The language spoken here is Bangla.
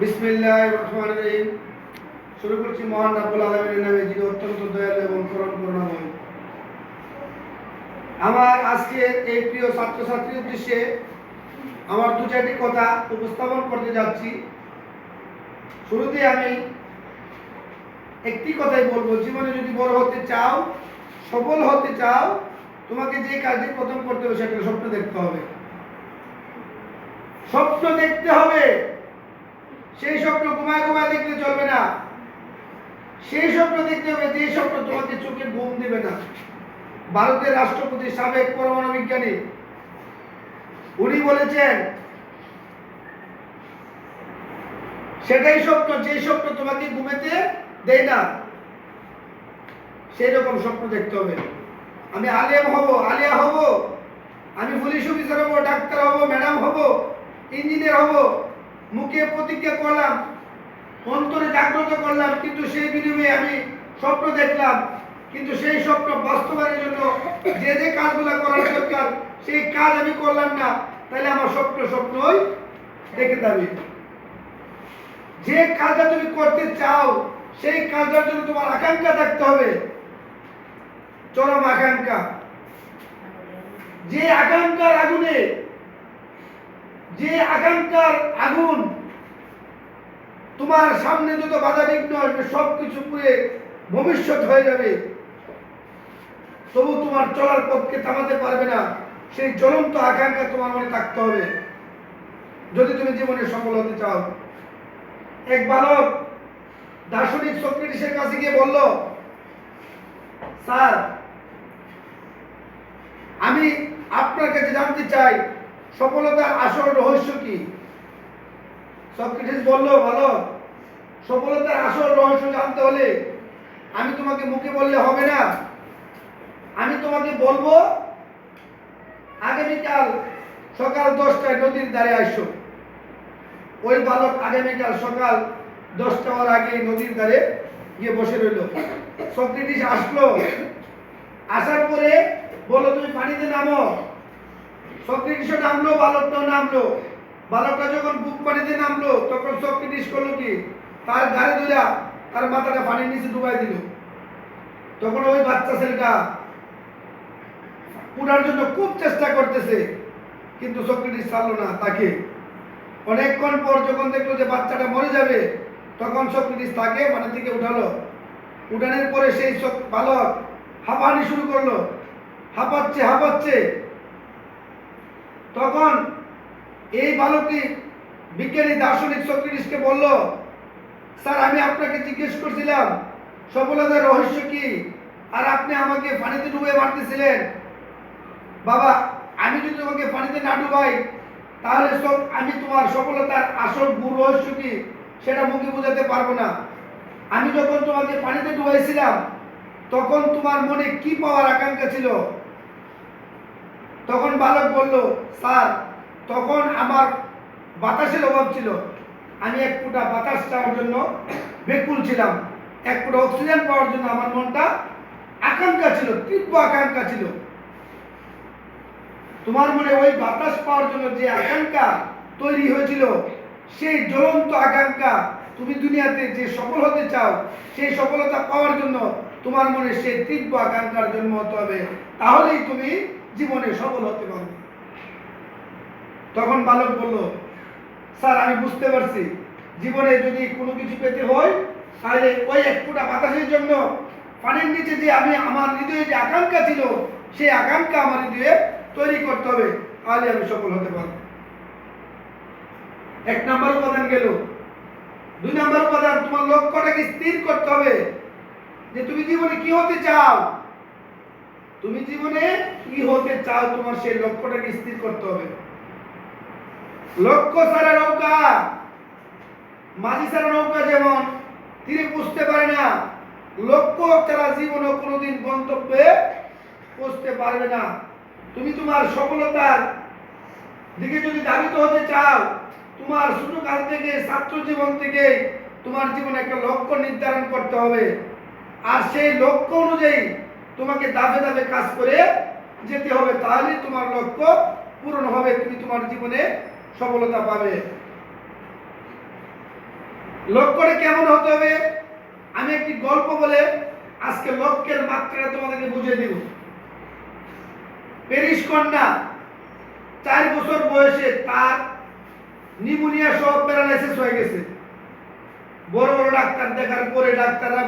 বিসমিল্লাহির রহমানির রহিম। শুরু করছি মহান রব্বুল আলামিনের নামে, যিনি অত্যন্ত দয়ালু এবং পরম করুণাময়। আমার আজকে এই প্রিয় ছাত্রছাত্রীর উদ্দেশ্যে আমার দু চারটি কথা উপস্থাপন করতে যাচ্ছি। শুরুতে আমি একটি কথাই বলবো, জীবনে যদি বড় হতে চাও, সফল হতে চাও, তোমাকে যে কাজটি প্রথম করতে হবে সেটা স্বপ্ন দেখতে হবে। স্বপ্ন দেখতে হবে। সেই স্বপ্ন ঘুমায় ঘুমায় দেখলে চলবে না। সেই স্বপ্ন দেখতে হবে যে স্বপ্ন তোমাকে চোখে ঘুম দেবে না। ভারতের রাষ্ট্রপতি, সাবেক পরমাণু বিজ্ঞানী, উনি বলেছেন সেটাই স্বপ্ন যে স্বপ্ন তোমাকে ঘুমাতে দেয় না। সেই রকম স্বপ্ন দেখতে হবে। আমি আলেম হব, আলিয়া হব, আমি পুলিশ অফিসার হব, ডাক্তার হব, ম্যাডাম হব, ইঞ্জিনিয়ার হব, মুখে প্রতিজ্ঞা করলাম, অন্তরে জাগ্রত করলাম, কিন্তু সেই বিনিময়ে আমি স্বপ্ন দেখলাম, কিন্তু সেই স্বপ্ন বাস্তবায়নের জন্য যে যে কাজগুলো করার দরকার সেই কাজ আমি করলাম না, তাহলে আমার স্বপ্নই দেখে যাবে। যে কাজটা তুমি করতে চাও সেই কাজটার জন্য তোমার আকাঙ্ক্ষা থাকতে হবে, চরম আকাঙ্ক্ষা। যে আকাঙ্ক্ষার আগুনে, যে আকাঙ্ক্ষার আগুন তোমার সামনে যত বাধা বিঘ্ন আসবে সবকিছু পুড়ে ভবিষ্যৎ হয়ে যাবে, তবু তোমার চলার পথকে থামাতে পারবে না। সেই জ্বলন্ত আকাঙ্ক্ষা তোমার মনে থাকতে হবে যদি তুমি জীবনে সফল হতে চাও। এক বালক দার্শনিক সক্রেটিসের কাছে গিয়ে বলল, স্যার, আমি আপনার কাছে জানতে চাই সফলতার আসল রহস্য কি? সক্রেটিস বলল, ভালো, সফলতার আসল রহস্য জানতে হলে আমি তোমাকে মুখে বললে হবে না, আমি তোমাকে বলবো আগামীকাল সকাল 10টায় নদীর ধারে আসো। ওই বালক আগামীকাল সকাল 10টা হওয়ার আগে নদীর ধারে গিয়ে বসে রইল। সক্রেটিস আসলো, আসার পরে বললো, তুমি পানিতে নামো। সক্রেটিসও নামলো, বালকটাও নামলো। বালকটা যখন বুক পানিতে নামলো তখন সক্রেটিস করলো কি, তার গাড়ি ধরে তার মাথাটা পানির নিচে ডুবাই দিল। তখন ওই বাচ্চা ছেলেটা উঠার জন্য খুব চেষ্টা করতেছে, কিন্তু সক্রেটিস ছাড়লো না তাকে। অনেকক্ষণ পর যখন দেখলো যে বাচ্চাটা মরে যাবে, তখন সক্রেটিস তাকে পানি থেকে উঠালো। উঠানোর পরে সেই বালক হাঁপানি শুরু করলো, হাঁপাচ্ছে। তখন এই বালকটি বিজ্ঞানী দার্শনিক সক্রেটিসকে বলল, স্যার, আমি আপনাকে জিজ্ঞেস করছিলাম সফলতার রহস্য কি, আর আপনি আমাকে পানিতে ডুবে মারতেছিলেন। বাবা, আমি যদি তোমাকে পানিতে না ডুবাই তাহলে আমি তোমার সফলতার আসল গুণ রহস্য কি সেটা মুখে বোঝাতে পারবো না। আমি যখন তোমাকে পানিতে ডুবাইছিলাম তখন তোমার মনে কি পাওয়ার আকাঙ্ক্ষা ছিল? তখন বালক বলল, স্যার, তখন আমার বাতাসের অভাব ছিল, আমি এক ফোঁটা বাতাস চাওয়ার জন্য ব্যাকুল ছিলাম, এক ফোঁটা অক্সিজেন পাওয়ার জন্য আমার মনটা আকাঙ্ক্ষা ছিল, তীব্র আকাঙ্ক্ষা ছিল। তোমার মনে ওই বাতাস পাওয়ার জন্য যে আকাঙ্ক্ষা তৈরি হয়েছিল, সেই জ্বলন্ত আকাঙ্ক্ষা তুমি দুনিয়াতে যে সফল হতে চাও, সেই সফলতা পাওয়ার জন্য তোমার মনে সেই তীব্র আকাঙ্ক্ষার জন্ম হতে হবে, তাহলেই তুমি জীবনে সফল হতে পারবে। তখন বালক বলল, স্যার, আমি বুঝতে পারছি, জীবনে যদি কোনো কিছু পেতে হয় তাহলে ওই এক ফোঁটা বাতাসের জন্য পানির নিচে যে আমি আমার হৃদয়ে যে আকাঙ্ক্ষা ছিল সেই আকাঙ্ক্ষা আমার হৃদয়ে তৈরি করতে হবে, তাহলে আমি সফল হতে পারবো। এক নাম্বার উপাদান গেল। 2 নাম্বার উপাদান, তোমার লক্ষ্যটাকে স্থির করতে হবে যে তুমি জীবনে কি হতে চাও। তুমি জীবনে কি হতে চাও, তোমার সেই লক্ষ্যটাকে স্থির করতে হবে। লক্ষ্য ছাড়া নৌকা, মাঝি ছাড়া নৌকা যেমন তীরে পৌঁছতে পারে না, লক্ষ্য ছাড়া জীবনে কোনোদিন গন্তব্যে পৌঁছতে পারবে না। তুমি তোমার সফলতার দিকে যদি ধাবিত হতে চাও, তোমার ছোট কাল থেকে, ছাত্র জীবন থেকে তোমার জীবনে একটা লক্ষ্য নির্ধারণ করতে হবে, আর সেই লক্ষ্য অনুযায়ী তোমাকে ধাপে ধাপে কাজ করে যেতে হবে, তাহলেই তোমার লক্ষ্য পূরণ হবে, তুমি তোমার জীবনে সফলতা পাবে। লক্ষ্যটা কেমন হতে হবে? আমি একটি গল্প বলে আজকে লক্ষ্যের মাত্রাটা তোমাদেরকে বুঝিয়ে দিব। প্যারিস কন্যা 4 বছর বয়সে তার নিউমোনিয়া সহ প্যারালাইসিস হয়ে গেছে। বড় বড় ডাক্তার দেখার পরে ডাক্তাররা